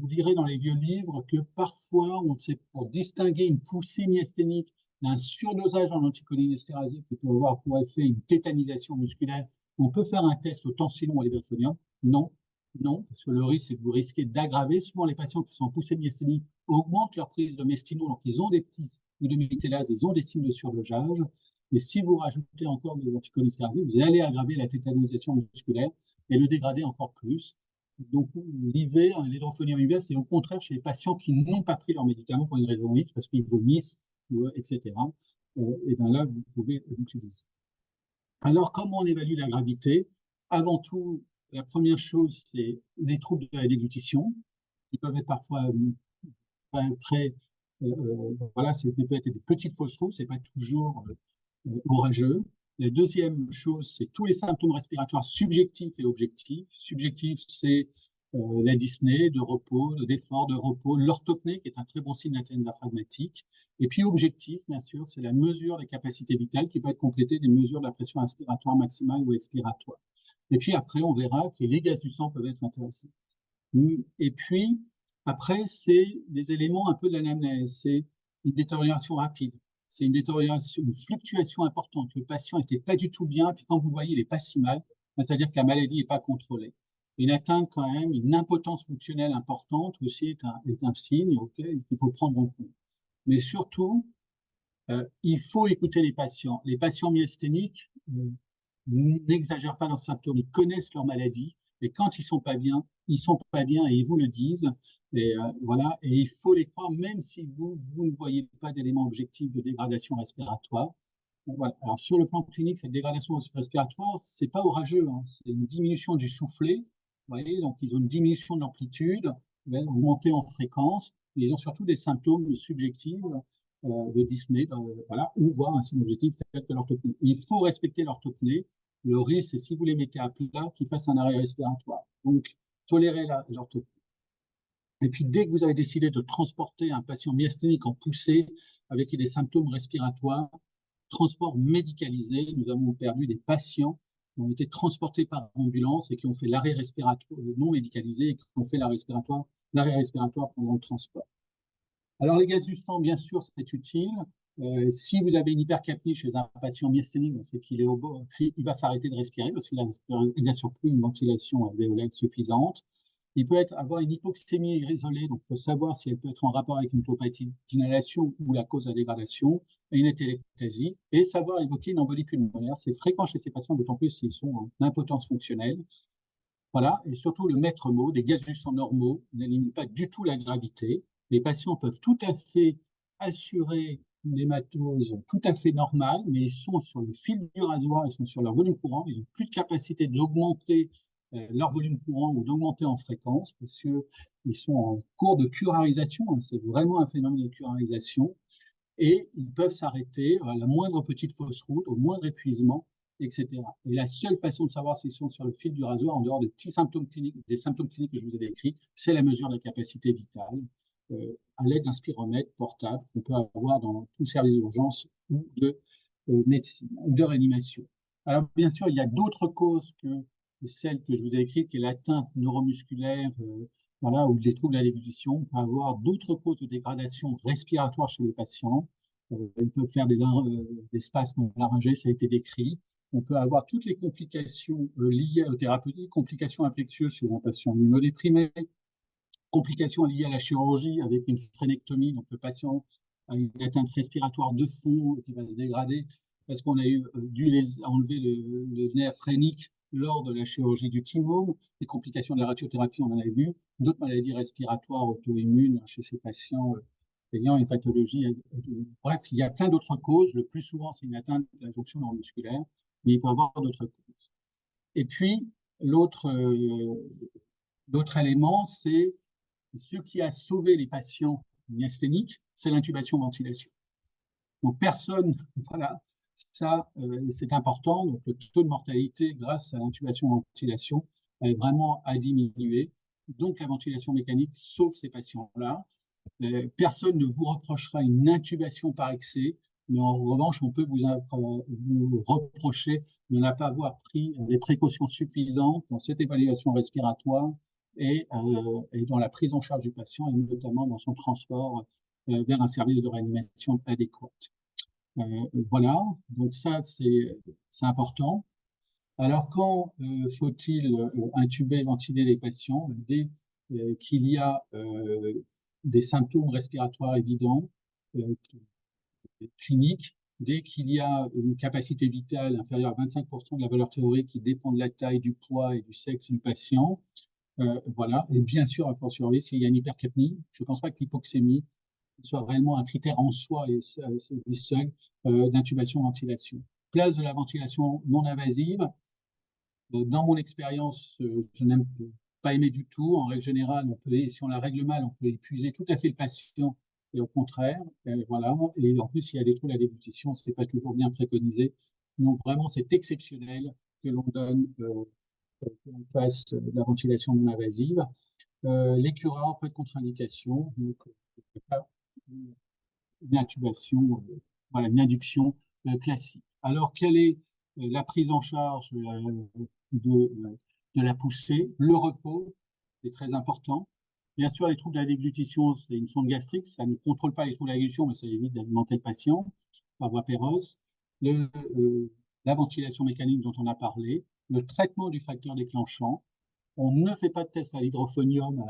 lirez dans les vieux livres que parfois, on sait, pour distinguer une poussée myasthénique d'un surdosage en anticholinéstérasique qui peut avoir pour effet une tétanisation musculaire, on peut faire un test au tensinon ou à l'éberphonium. Non, non, parce que le risque, c'est que vous risquez d'aggraver. Souvent, les patients qui sont en poussée myasthénique augmentent leur prise de mestinon, donc ils ont des petits ou de méthylase, ils ont des signes de surdosage. Mais si vous rajoutez encore de l'anticholinéstérasique, vous allez aggraver la tétanisation musculaire et le dégrader encore plus. Donc, l'IV, l'hydrophonium IV, c'est au contraire chez les patients qui n'ont pas pris leurs médicaments pour une raison X, parce qu'ils vomissent, etc. Et bien là, vous pouvez l'utiliser. Alors, comment on évalue la gravité? Avant tout, la première chose, c'est les troubles de la déglutition, qui peuvent être parfois très. Voilà, ça peut être des petites fausses troubles, c'est pas toujours orageux. La deuxième chose, c'est tous les symptômes respiratoires subjectifs et objectifs. Subjectif, c'est la dyspnée de repos, d'effort de repos, l'orthopnée, qui est un très bon signe d'atteinte diaphragmatique. Et puis objectif, bien sûr, c'est la mesure des capacités vitales qui peut être complétée des mesures de la pression inspiratoire maximale ou expiratoire. Et puis après, on verra que les gaz du sang peuvent être intéressants. Et puis, après, c'est des éléments un peu de l'anamnèse. C'est une détérioration rapide. C'est une détérioration, une fluctuation importante. Le patient n'était pas du tout bien, puis quand vous le voyez, il n'est pas si mal, c'est-à-dire que la maladie n'est pas contrôlée. Une atteinte quand même, une impotence fonctionnelle importante aussi est un signe qu'il faut prendre en compte. Mais surtout, il faut écouter les patients. Les patients myasthéniques n'exagèrent pas leurs symptômes, ils connaissent leur maladie, et quand ils sont pas bien et ils vous le disent. Et voilà, et il faut les croire, même si vous ne voyez pas d'éléments objectifs de dégradation respiratoire. Voilà. Alors sur le plan clinique, cette dégradation respiratoire, c'est pas orageux, hein. C'est une diminution du soufflet. Vous voyez, donc ils ont une diminution de l'amplitude, une montée en fréquence, mais ils ont surtout des symptômes subjectifs de dyspnée, voilà, ou voire un signe objectif tel que l'orthopnée. Il faut respecter l'orthopnée. Le risque, c'est si vous les mettez à plat, qu'ils fassent un arrêt respiratoire. Donc, tolérez l'orthopnée. Et puis, dès que vous avez décidé de transporter un patient myasthénique en poussée avec des symptômes respiratoires, transport médicalisé, nous avons perdu des patients qui ont été transportés par ambulance et qui ont fait l'arrêt respiratoire non médicalisé et qui ont fait l'arrêt respiratoire pendant le transport. Alors, les gaz du sang, bien sûr, c'est utile. Si vous avez une hypercapnie chez un patient myasthénique, c'est qu'il est il va s'arrêter de respirer parce qu'il n'a surtout une ventilation alvéolaire suffisante. Il peut avoir une hypoxémie isolée, donc il faut savoir si elle peut être en rapport avec une hypopathie d'inhalation ou la cause de la dégradation, et une téléctasie, et savoir évoquer une embolie pulmonaire. C'est fréquent chez ces patients, d'autant plus s'ils sont en impotence fonctionnelle. Voilà, et surtout le maître mot, des gaz du sang normaux n'éliminent pas du tout la gravité. Les patients peuvent tout à fait assurer une hématose tout à fait normale, mais ils sont sur le fil du rasoir, ils sont sur leur volume courant, ils n'ont plus de capacité d'augmenter leur volume courant ou d'augmenter en fréquence, parce qu'ils sont en cours de curarisation, hein, c'est vraiment un phénomène de curarisation, et ils peuvent s'arrêter à la moindre petite fausse route, au moindre épuisement, etc. Et la seule façon de savoir s'ils sont sur le fil du rasoir, en dehors des petits symptômes cliniques, des symptômes cliniques que je vous ai décrits, c'est la mesure de la capacité vitale à l'aide d'un spiromètre portable qu'on peut avoir dans tout service d'urgence ou de médecine, ou de réanimation. Alors, bien sûr, il y a d'autres causes que celles que je vous ai écrites, qui est l'atteinte neuromusculaire voilà, ou des troubles à la déglutition. On peut avoir d'autres causes de dégradation respiratoire chez les patients. Ils peuvent faire des spasmes laryngés, ça a été décrit. On peut avoir toutes les complications liées aux thérapeutiques, complications infectieuses chez un patient immunodéprimé, complications liées à la chirurgie avec une phrénectomie, donc le patient a une atteinte respiratoire de fond qui va se dégrader parce qu'on a dû enlever le nerf phrénique lors de la chirurgie du thymome. Les complications de la radiothérapie, on en a vu. D'autres maladies respiratoires auto-immunes chez ces patients ayant une pathologie. Bref, il y a plein d'autres causes. Le plus souvent, c'est une atteinte de la jonction neuromusculaire, mais il peut y avoir d'autres causes. Et puis, l'autre élément, c'est ce qui a sauvé les patients myasthéniques, c'est l'intubation-ventilation. Donc personne, voilà, ça c'est important. Donc le taux de mortalité grâce à l'intubation-ventilation vraiment a diminué. Donc la ventilation mécanique sauve ces patients-là. Personne ne vous reprochera une intubation par excès, mais en revanche, on peut vous reprocher de ne pas avoir pris les précautions suffisantes dans cette évaluation respiratoire et dans la prise en charge du patient, et notamment dans son transport vers un service de réanimation adéquat. Voilà, donc ça, c'est important. Alors, quand faut-il intuber, ventiler les patients? Dès qu'il y a des symptômes respiratoires évidents, cliniques, dès qu'il y a une capacité vitale inférieure à 25% de la valeur théorique qui dépend de la taille, du poids et du sexe du patient, voilà. Et bien sûr, à fortiori, s'il y a une hypercapnie, je ne pense pas que l'hypoxémie soit réellement un critère en soi et seul d'intubation-ventilation. Place de la ventilation non invasive. Dans mon expérience, je n'aime pas aimer du tout. En règle générale, si on la règle mal, on peut épuiser tout à fait le patient. Et au contraire, voilà. Et en plus, il y a des troubles à la déglutition, ce n'est pas toujours bien préconisé. Donc vraiment, c'est exceptionnel que l'on donne, que l'on fasse de la ventilation non invasive. Les cureurs, peu de contre-indication. Donc, une intubation, voilà, une induction classique. Alors, quelle est la prise en charge de la poussée? Le repos est très important. Bien sûr, les troubles de la déglutition, c'est une sonde gastrique, ça ne contrôle pas les troubles de la déglutition, mais ça évite d'alimenter le patient par voie péreuse. La ventilation mécanique dont on a parlé, le traitement du facteur déclenchant. On ne fait pas de test à l'hydrophonium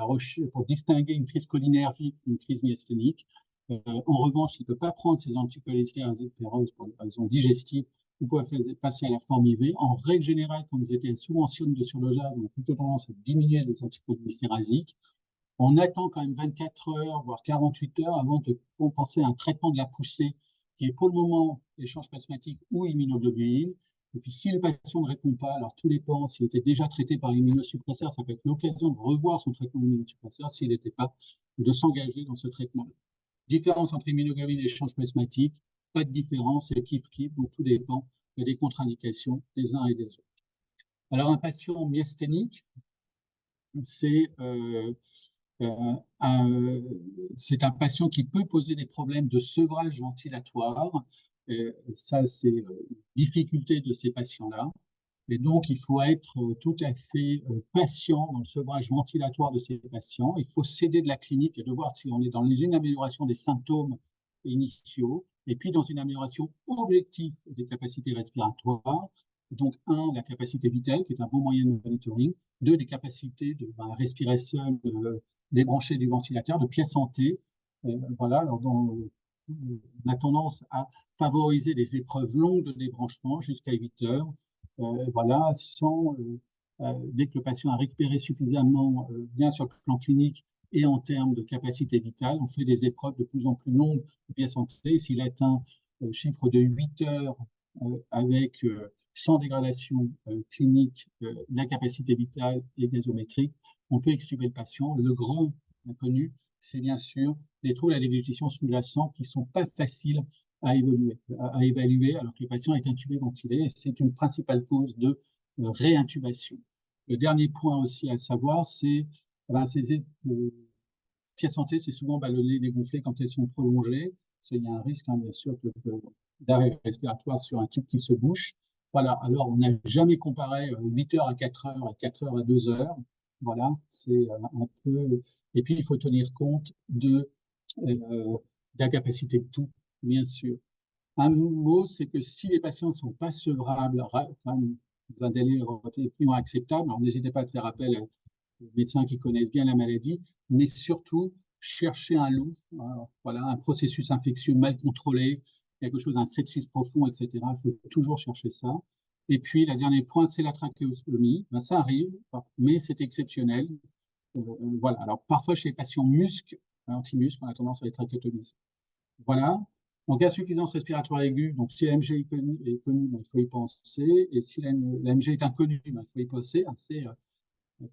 pour distinguer une crise cholinergique d'une crise myasthénique. En revanche, il ne peut pas prendre ces anticholinésterase pour des raisons digestives. Vous pouvez passer à la forme IV. En règle générale, comme vous étiez sous mentionne de surlogage, on a plutôt tendance à diminuer les anticholinésterasiques. On attend quand même 24 heures, voire 48 heures avant de compenser un traitement de la poussée qui est pour le moment échange plasmatique ou immunoglobulines. Et puis, si le patient ne répond pas, alors tout dépend. S'il était déjà traité par immunosuppresseur, ça peut être l'occasion de revoir son traitement immunosuppresseur s'il n'était pas, de s'engager dans ce traitement. Différence entre immunoglobulines et échange plasmatique, pas de différence, c'est kiff-kiff, donc tout dépend des contre-indications des uns et des autres. Alors, un patient myasthénique, c'est un patient qui peut poser des problèmes de sevrage ventilatoire. Ça, c'est une difficulté de ces patients-là. Et donc, il faut être tout à fait patient dans le sevrage ventilatoire de ces patients. Il faut s'aider de la clinique et de voir si on est dans une amélioration des symptômes initiaux et puis dans une amélioration objective des capacités respiratoires. Donc, la capacité vitale, qui est un bon moyen de monitoring. Deux, des capacités de respirer seul, débrancher du ventilateur, de pièce santé. Voilà, alors on a tendance à favoriser des épreuves longues de débranchement jusqu'à 8 heures. Voilà, dès que le patient a récupéré suffisamment bien sur le plan clinique et en termes de capacité vitale, on fait des épreuves de plus en plus longues de pièce santé. S'il atteint le chiffre de 8 heures avec sans dégradation clinique, la capacité vitale et gazométrique, on peut extuber le patient. Le grand inconnu, c'est bien sûr les troubles à la déglutition sous-jacents qui ne sont pas faciles à évaluer alors que le patient est intubé, ventilé. C'est une principale cause de réintubation. Le dernier point aussi à savoir, c'est ces pièces santé, c'est souvent le nez dégonflé quand elles sont prolongées. Il y a un risque, bien sûr, d'arrêt respiratoire sur un tube qui se bouche. Voilà, alors on n'a jamais comparé 8 heures à 4 heures et 4 heures à 2 heures. Voilà, c'est un peu. Et puis, il faut tenir compte de la capacité de tout, bien sûr. Un mot, c'est que si les patients ne sont pas sevrables, quand même, dans un délai relativement acceptable, alors n'hésitez pas à faire appel aux médecins qui connaissent bien la maladie, mais surtout chercher un loup, voilà, un processus infectieux mal contrôlé, quelque chose, un sepsis profond, etc. Il faut toujours chercher ça. Et puis, le dernier point, c'est la trachéostomie. Ben, ça arrive, mais c'est exceptionnel. Voilà. Alors, parfois, chez les patients anti-muscles, on a tendance à les trachéotomiser. Voilà. Donc, insuffisance respiratoire aiguë. Donc, si l'AMG est connu, ben, il faut y penser. Et si l'AMG est inconnue, ben, il faut y penser. C'est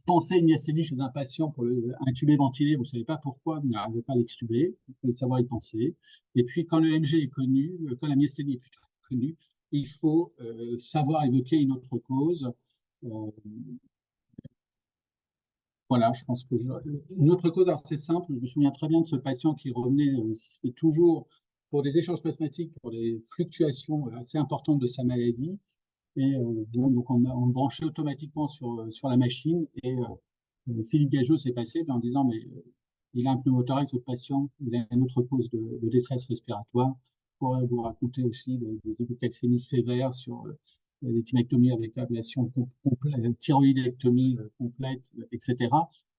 penser une myasthénie chez un patient pour intuber, ventiler, vous ne savez pas pourquoi, vous n'arrivez pas à l'extuber. Il faut savoir y penser. Et puis, quand le MG est connu, quand la myasthénie est plutôt connue, il faut savoir évoquer une autre cause. Euh, Voilà, je pense que une autre cause, alors c'est simple, je me souviens très bien de ce patient qui revenait toujours pour des échanges plasmatiques, pour des fluctuations assez importantes de sa maladie. Et donc on branchait automatiquement sur la machine. Et Philippe Gageot s'est passé en disant, mais il a un pneumothorax, votre patient, il a une autre cause de détresse respiratoire. Je pourrais vous raconter aussi des hypocalcémies sévères sur des thymectomies avec ablation complète, thyroïdectomie complète, etc.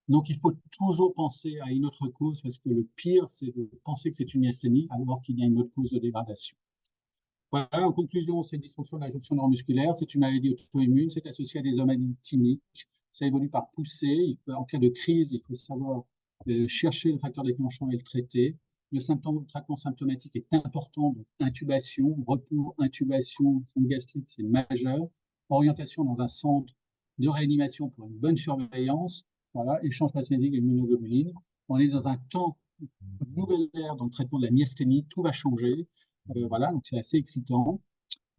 Donc il faut toujours penser à une autre cause, parce que le pire, c'est de penser que c'est une myasthénie alors qu'il y a une autre cause de dégradation. Voilà, en conclusion, c'est une dysfonction de la jonction neuromusculaire, c'est une maladie auto-immune, c'est associé à des anomalies thymiques, ça évolue par poussée. En cas de crise, il faut savoir chercher le facteur déclenchant et le traiter. Le traitement symptomatique est important, donc intubation, repos, intubation, sonde gastrique, c'est majeur. Orientation dans un centre de réanimation pour une bonne surveillance, voilà, échange plasmatique et immunoglobuline. On est dans un temps, une nouvelle ère dans le traitement de la myasthénie, tout va changer. Voilà, donc c'est assez excitant.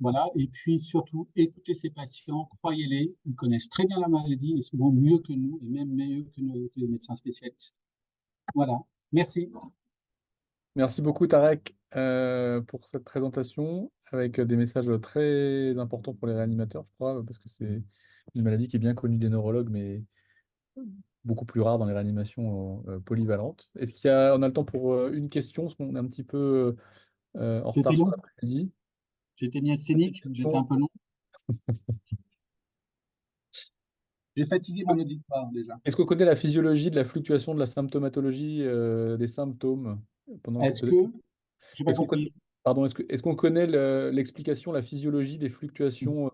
Voilà, et puis surtout, écoutez ces patients, croyez-les, ils connaissent très bien la maladie et souvent mieux que nous, et même mieux que les médecins spécialistes. Voilà, merci. Merci beaucoup, Tarek, pour cette présentation avec des messages très importants pour les réanimateurs, je crois, parce que c'est une maladie qui est bien connue des neurologues, mais beaucoup plus rare dans les réanimations polyvalentes. On a le temps pour une question, parce qu'on est un petit peu en J'étais retard sur long, l'après-midi. j'étais myasthénique, j'étais un peu long. J'ai fatigué mon auditoire déjà. Est-ce qu'on connaît la physiologie de la fluctuation de la symptomatologie des symptômes pendant que Est-ce que, j'ai pas est-ce qu'on connaît, compris. pardon, est-ce qu'on connaît l'explication, la physiologie des fluctuations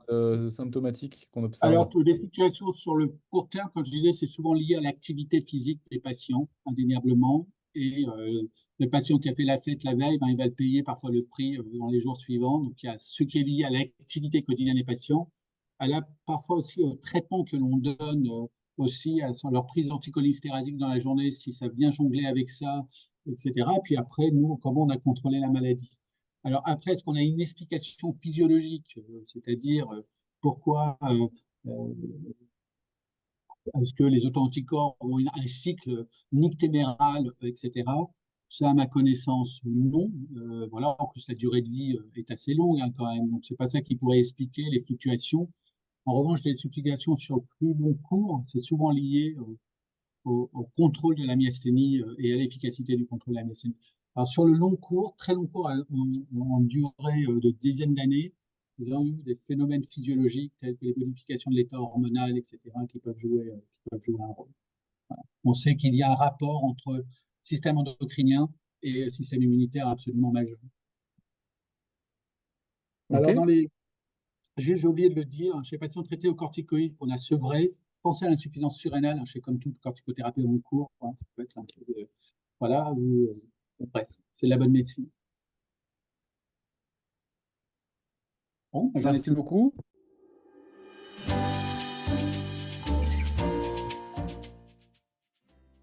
symptomatiques qu'on Alors, observe? toutes les fluctuations sur le court terme, comme je disais, c'est souvent lié à l'activité physique des patients, indéniablement. Et le patient qui a fait la fête la veille, ben, il va le payer parfois le prix dans les jours suivants. Donc, il y a ce qui est lié à l'activité quotidienne des patients. Elle a parfois aussi au traitement que l'on donne, aussi à leur prise d'anticholinésterasique dans la journée, si ça vient jongler avec ça, etc. Et puis après, nous, comment on a contrôlé la maladie. Alors après, est-ce qu'on a une explication physiologique, c'est-à-dire pourquoi euh, est-ce que les auto-anticorps ont un cycle nictéméral, etc. Ça, à ma connaissance, non. Voilà, en plus, la durée de vie est assez longue hein, quand même. Donc, c'est pas ça qui pourrait expliquer les fluctuations. En revanche, les fluctuations sur le plus long cours, c'est souvent lié au contrôle de la myasthénie et à l'efficacité du contrôle de la myasthénie. Alors, sur le long cours, très long cours, en durée de dizaines d'années, ils ont eu des phénomènes physiologiques tels que les modifications de l'état hormonal, etc., qui peuvent jouer un rôle. On sait qu'il y a un rapport entre système endocrinien et système immunitaire absolument majeur. Ok, Alors, j'ai oublié de le dire, chez les patients traités aux corticoïdes qu'on a sevrés, pensez à l'insuffisance surrénale, chez comme toute corticothérapie en cours, hein, ça peut être un peu voilà, bref, c'est de la bonne médecine. Bon, j'en ai merci fini. beaucoup.